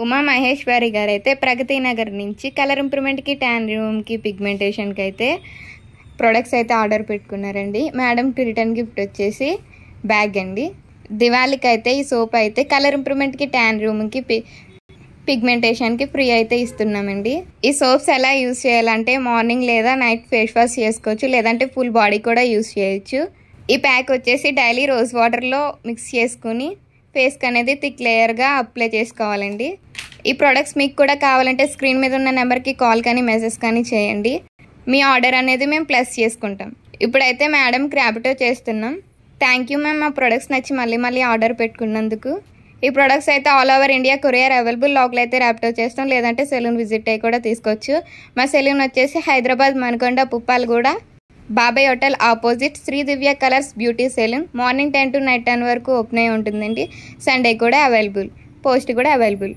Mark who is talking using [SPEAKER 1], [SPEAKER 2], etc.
[SPEAKER 1] ఉమా మహేశ్వరి గారు అయితే ప్రగతి నగర్ నుంచి కలర్ ఇంప్రూవ్మెంట్కి, ట్యాన్ రూమ్కి, పిగ్మెంటేషన్కి అయితే ప్రొడక్ట్స్ అయితే ఆర్డర్ పెట్టుకున్నారండి. మేడంకి రిటర్న్ గిఫ్ట్ వచ్చేసి బ్యాగ్ అండి. దివాళీకి అయితే ఈ సోప్ అయితే కలర్ ఇంప్రూవ్మెంట్కి, ట్యాన్ రూమ్కి, పిగ్మెంటేషన్కి ఫ్రీ అయితే ఇస్తున్నామండి. ఈ సోప్స్ ఎలా యూజ్ చేయాలంటే మార్నింగ్ లేదా నైట్ ఫేస్ వాష్ చేసుకోవచ్చు, లేదంటే ఫుల్ బాడీ కూడా యూజ్ చేయొచ్చు. ఈ ప్యాక్ వచ్చేసి డైలీ రోజ్ వాటర్లో మిక్స్ చేసుకుని ఫేస్కి అనేది థిక్ లేయర్గా అప్లై చేసుకోవాలండి. ఈ ప్రొడక్ట్స్ మీకు కూడా కావాలంటే స్క్రీన్ మీద ఉన్న నెంబర్కి కాల్ కానీ మెసేజ్ కానీ చేయండి. మీ ఆర్డర్ అనేది మేము ప్లస్ చేసుకుంటాం. ఇప్పుడైతే మేడంకి ర్యాపిడో చేస్తున్నాం. థ్యాంక్ యూ మ్యామ్, మా ప్రొడక్ట్స్ నచ్చి మళ్ళీ ఆర్డర్ పెట్టుకున్నందుకు. ఈ ప్రొడక్ట్స్ అయితే all over India courier available. Local అయితే ర్యాపిడో చేస్తాం, లేదంటే సెలూన్ విజిట్ అయ్యి కూడా తీసుకోవచ్చు. మా సెలూన్ వచ్చేసి Hyderabad, Manikonda, Puppalaguda, Babai hotel opposite Sri Divya colours beauty salon. Morning 10 to night 10 వరకు ఓపెన్ అయి ఉంటుందండి. సండే కూడా అవైలబుల్, పోస్ట్ కూడా అవైలబుల్.